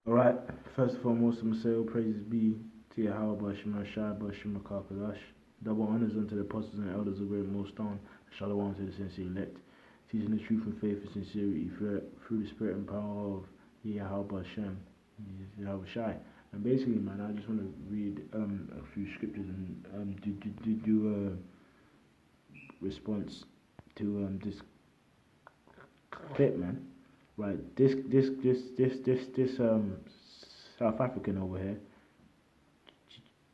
Alright, first and foremost, I'm going to say all praises be to Yahweh, Shema Shai, Shema Kakadash. Double honors unto the apostles and elders of GreatMillStone, Shalom to the sincere elect, teaching the truth and faith and sincerity through the spirit and power of Yahweh Shem, Yahweh Shai. And basically, man, I just want to read a few scriptures and do a response to this clip, man. Right, this South African over here,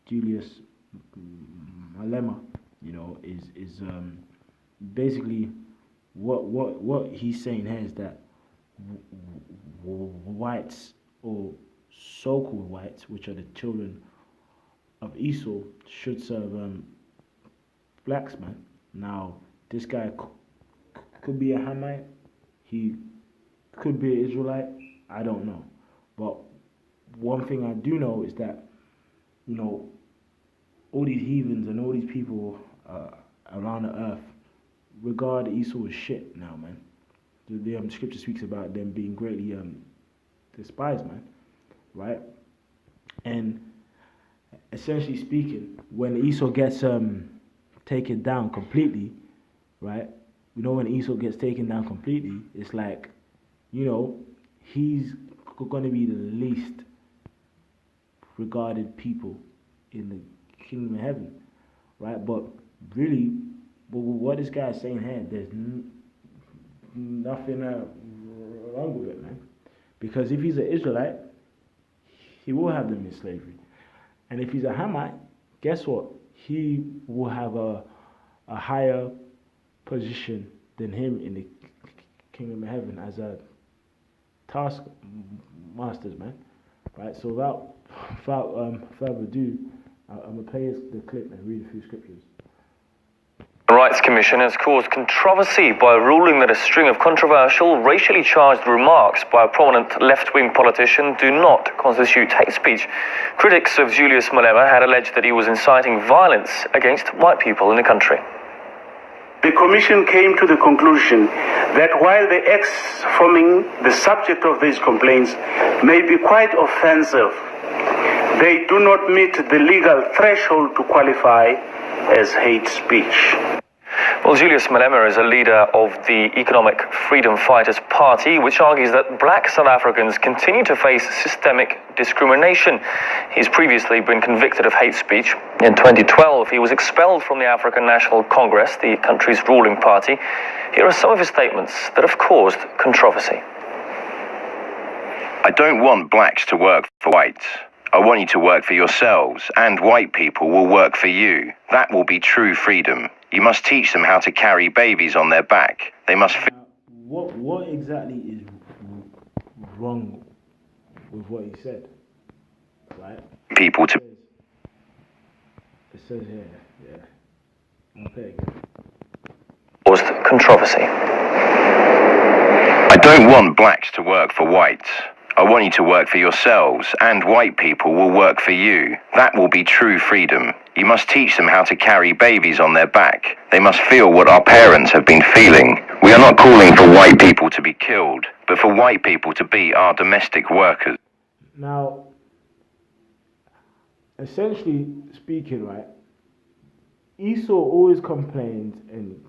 Julius Malema, is basically what he's saying here is that whites, or so-called whites, which are the children of Esau, should serve blacks, man. Now, this guy could be a Hamite, he could be an Israelite, I don't know. But one thing I do know is that, all these heathens and all these people around the earth regard Esau as shit now, man. The scripture speaks about them being greatly despised, man, right? And essentially speaking, when Esau gets taken down completely, right? When Esau gets taken down completely, it's like, he's going to be the least regarded people in the kingdom of heaven, right? But really, what this guy is saying here, there's nothing wrong with it, man. Because if he's an Israelite, he will have them in slavery. And if he's a Hamite, guess what? He will have a higher position than him in the kingdom of heaven as a task masters, man. Right? So without further ado, I'm going to play the clip and read a few scriptures. The Rights Commission has caused controversy by ruling that a string of controversial, racially charged remarks by a prominent left-wing politician do not constitute hate speech. Critics of Julius Malema had alleged that he was inciting violence against white people in the country. The Commission came to the conclusion that while the acts forming the subject of these complaints may be quite offensive, they do not meet the legal threshold to qualify as hate speech. Well, Julius Malema is a leader of the Economic Freedom Fighters Party, which argues that black South Africans continue to face systemic discrimination. He's previously been convicted of hate speech. In 2012, he was expelled from the African National Congress, the country's ruling party. Here are some of his statements that have caused controversy. I don't want blacks to work for whites. I want you to work for yourselves, and white people will work for you. That will be true freedom. You must teach them how to carry babies on their back. They must... What exactly is wrong with what he said? Right? People to... It says here, yeah. I'll play it again. Caused controversy. I don't want blacks to work for whites. I want you to work for yourselves, and white people will work for you. That will be true freedom. You must teach them how to carry babies on their back. They must feel what our parents have been feeling. We are not calling for white people to be killed, but for white people to be our domestic workers. Now, essentially speaking, right, Esau always complains and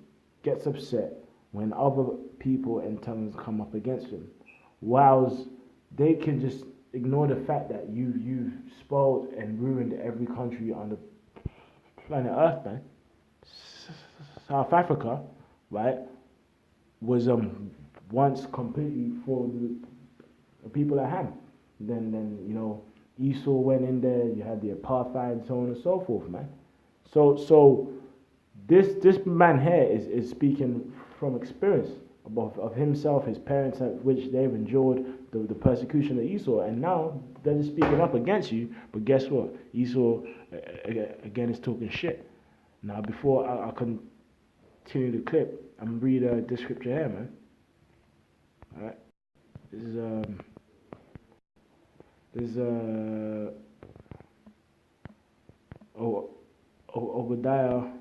gets upset when other people and tongues come up against him, whilst they can just ignore the fact that you've spoiled and ruined every country on the planet Earth, man. South Africa, right, was once completely for the people at Ham. Then Esau went in there. You had the apartheid, so on and so forth, man. So this man here is speaking from experience of himself, his parents, which they've endured the persecution of Esau, and now they're just speaking up against you. But guess what? Esau again is talking shit. Now, before I continue the clip, I'm gonna read this scripture here, man. All right, this is Obadiah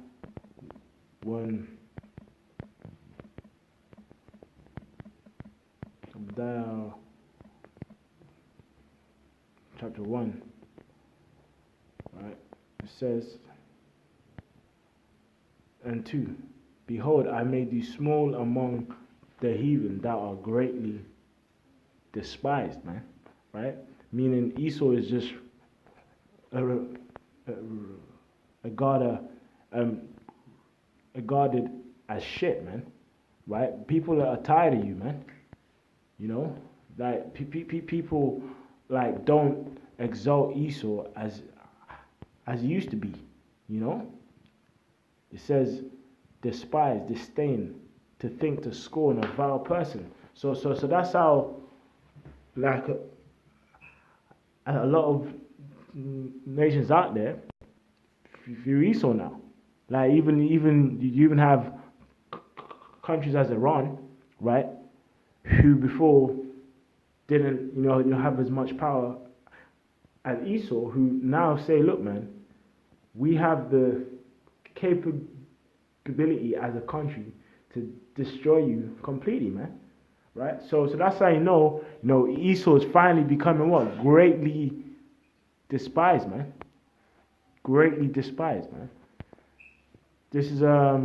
1. Obadiah chapter 1, right? It says, and 2, behold, I made you small among the heathen, thou art greatly despised, man, right? Meaning Esau is just regarded as shit, man, right? People are tired of you, man. You know, like people like don't exalt Esau as he used to be. You know, it says despise, disdain, to think, to scorn a vile person. So that's how, like, a lot of nations out there view Esau now. Like even you even have countries as Iran, right, who before didn't have as much power as Esau, who now say, look, man, we have the capability as a country to destroy you completely, man. Right? So that's how you know Esau is finally becoming what? Greatly despised, man. Greatly despised, man. This is let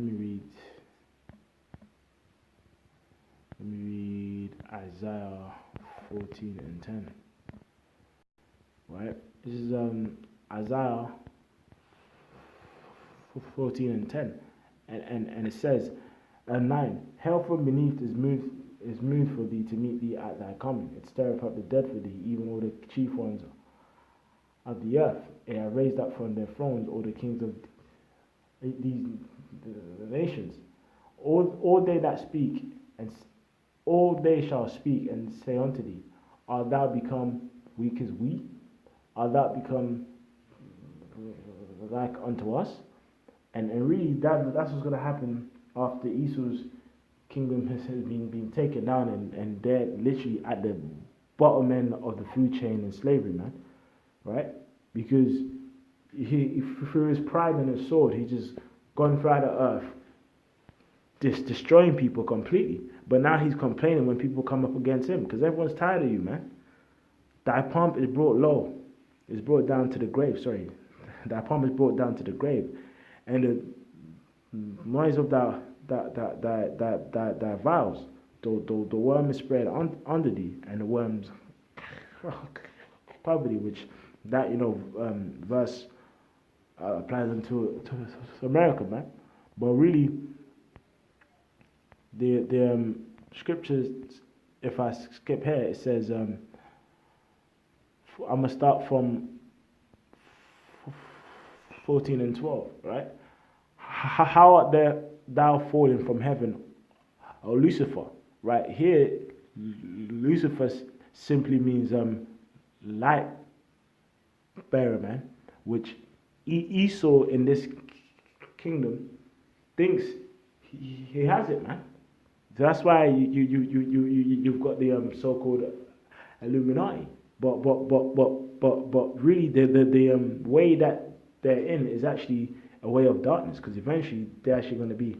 me read Isaiah 14 and 10. Right? This is Isaiah 14 and 10. And it says, 9, hell from beneath is moved for thee to meet thee at thy coming. It stirreth up the dead for thee, even all the chief ones of the earth. It hath raised up from their thrones all the kings of these the nations. All they that speak, and all they shall speak and say unto thee, art thou become weak as we? Art thou become like unto us? And really, that's what's going to happen after Esau's kingdom has been taken down, and they're literally at the bottom end of the food chain in slavery, man. Right? Because he through his pride and his sword, he's just gone throughout the earth, destroying people completely. But now he's complaining when people come up against him, because everyone's tired of you, man. Thy pomp is brought low. It's brought down to the grave, sorry. Thy pomp is brought down to the grave. And the noise of thy vows, the worm is spread under thee, and the worms cover thee, which that verse applies to America, man. But really, the scriptures, if I skip here, it says I'm gonna start from 14 and 12, right? How art thou fallen from heaven, O Lucifer? Right here, Lucifer simply means light bearer, man. Which Esau in this kingdom thinks he has it, man. That's why you've got the so-called Illuminati. But really the way that they're in is actually a way of darkness, because eventually they're actually going to be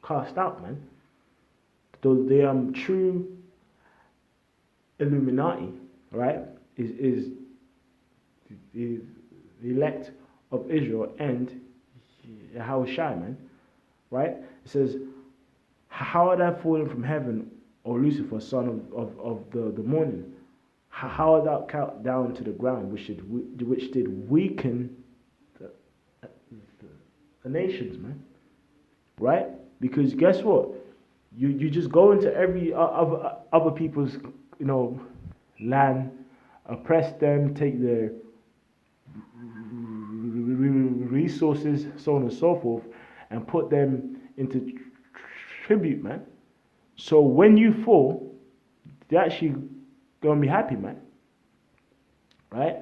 cast out, man. The true Illuminati, right, is the elect of Israel and Yahushua, man, right? It says, how art thou fallen from heaven, O Lucifer, son of the morning? How art thou cast down to the ground, which did weaken the nations, man? Right? Because guess what? You just go into every other people's land, oppress them, take their resources, so on and so forth, and put them into tribute, man. So when you fall, they're actually gonna be happy, man. Right?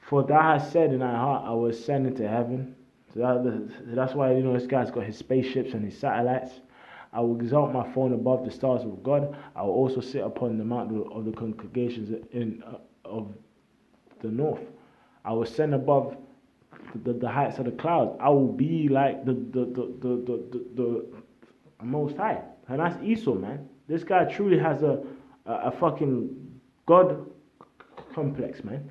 For thou hast said in thy heart, I will ascend into heaven. So that's why this guy's got his spaceships and his satellites. I will exalt my throne above the stars of God. I will also sit upon the mountain of the congregations of the north. I will ascend above the heights of the clouds. I will be like the Most High, and that's Esau, man. This guy truly has a fucking God complex, man.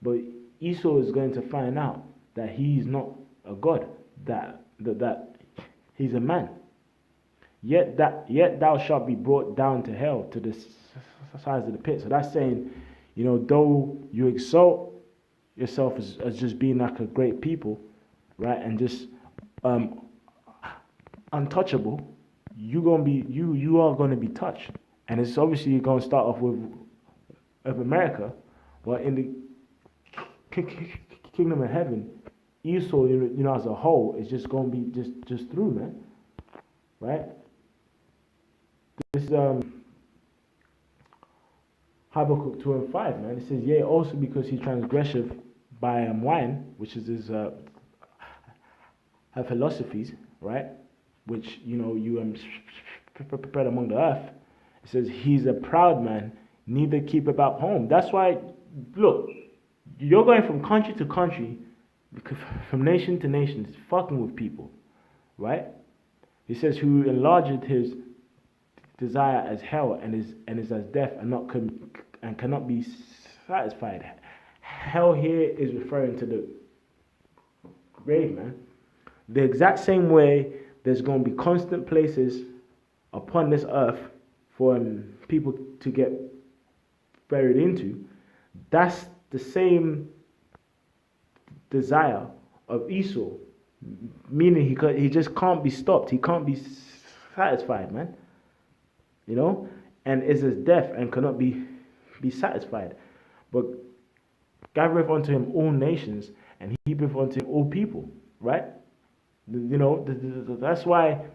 But Esau is going to find out that he's not a god, that he's a man. Yet thou shalt be brought down to hell, to the sides of the pit. So that's saying, though you exalt yourself as just being like a great people, right, and just untouchable, you are gonna be touched. And it's obviously going to start off with America, but in the kingdom of heaven, Esau, as a whole, is just going to be just through, man. Right? This Habakkuk 2:5, man. It says, yea, also because he transgresseth by wine, which is his philosophies, right? Which you spread among the earth. It says he's a proud man, neither keepeth up home. That's why, look, you're going from country to country, from nation to nation, fucking with people, right? He says, who enlargeth his desire as hell, and is as death, and cannot be satisfied. Hell here is referring to the grave, man. The exact same way there's going to be constant places upon this earth for people to get buried into. That's the same desire of Esau, meaning he just can't be stopped. He can't be satisfied, man. And is as deaf and cannot be satisfied. But gathereth unto him all nations, and heapeth unto him all people, right? That's why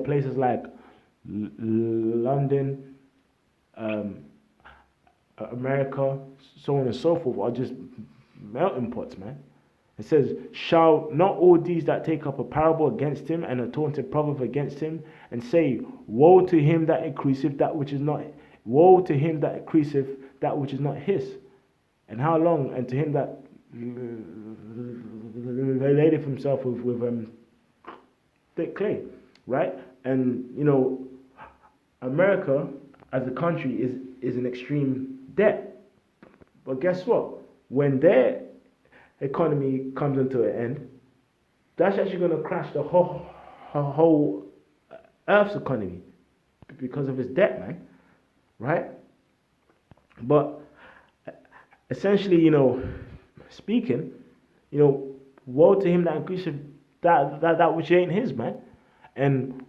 places like London, America, so on and so forth, are just melting pots, man. It says, shall not all these that take up a parable against him, and a taunted proverb against him, and say, woe to him that increaseth that which is not, woe to him that increaseth that which is not his, and how long, and to him that ladeth himself with thick clay, right? And America as a country is in extreme debt. But guess what? When their economy comes into an end, that's actually going to crash the whole Earth's economy because of its debt, man. Right? But essentially, speaking, woe to him that increaseth that which ain't his, man. And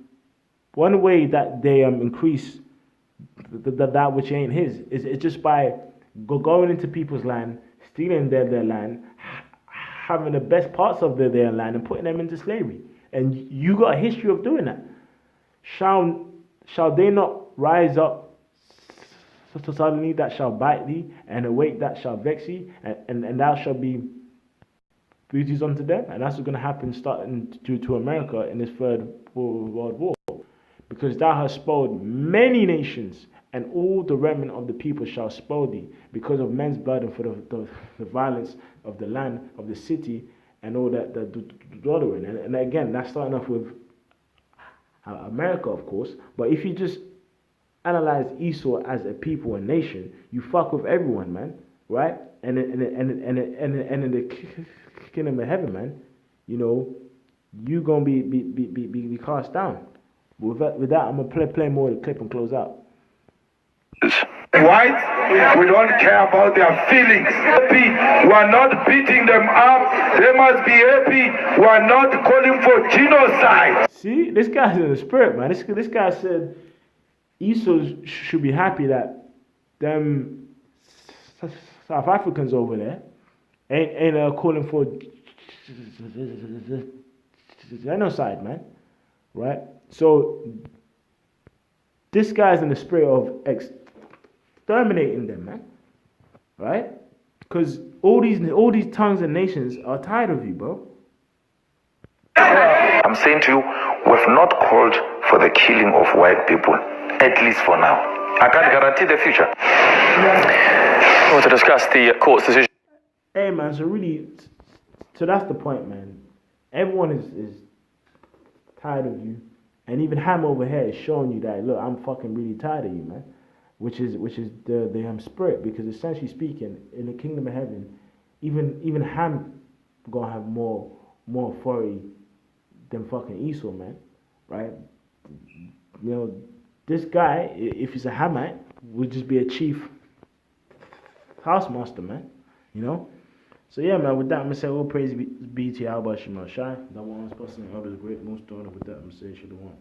one way that they increase that which ain't his is just by going into people's land, stealing their land, having the best parts of their land and putting them into slavery. And you got a history of doing that. Shall they not rise up so suddenly that shall bite thee, and awake that shall vex thee, and thou shalt be booties unto them? And that's what's going to happen starting to America in this third world war. Because thou hast spoiled many nations, and all the remnant of the people shall spoil thee, because of men's blood and for the violence of the land, of the city, and all that the dwell in. And again, that's starting off with America, of course. But if you just analyze Esau as a people and nation, you fuck with everyone, man, right? And in the kingdom of heaven, man, you gonna be cast down. With that, I'm gonna play more of the clip and close out. Whites, we don't care about their feelings. Happy, we are not beating them up. They must be happy. We are not calling for genocide. See, this guy's in the spirit, man. This guy said Esau should be happy that them South Africans over there ain't calling for genocide, man. Right? So this guy's in the spirit of exterminating them, man. Right? Because all these tongues and nations are tired of you, bro. I'm saying to you, we've not called for the killing of white people, at least for now. I can't guarantee the future. I want to discuss the court's decision. Hey, man, so that's the point, man. Everyone is tired of you. And even Ham over here is showing you that, look, I'm fucking really tired of you, man. Which is the spirit, because essentially speaking, in the kingdom of heaven, even Ham gonna have more authority than fucking Esau, man, right? You know, this guy, if he's a Hamite, would just be a chief housemaster, man. You know. So yeah, man. With that, I'm gonna say all praise be to Yahweh Shema Shai. That one was person of his great millstone. With that, I'm gonna say Shalom.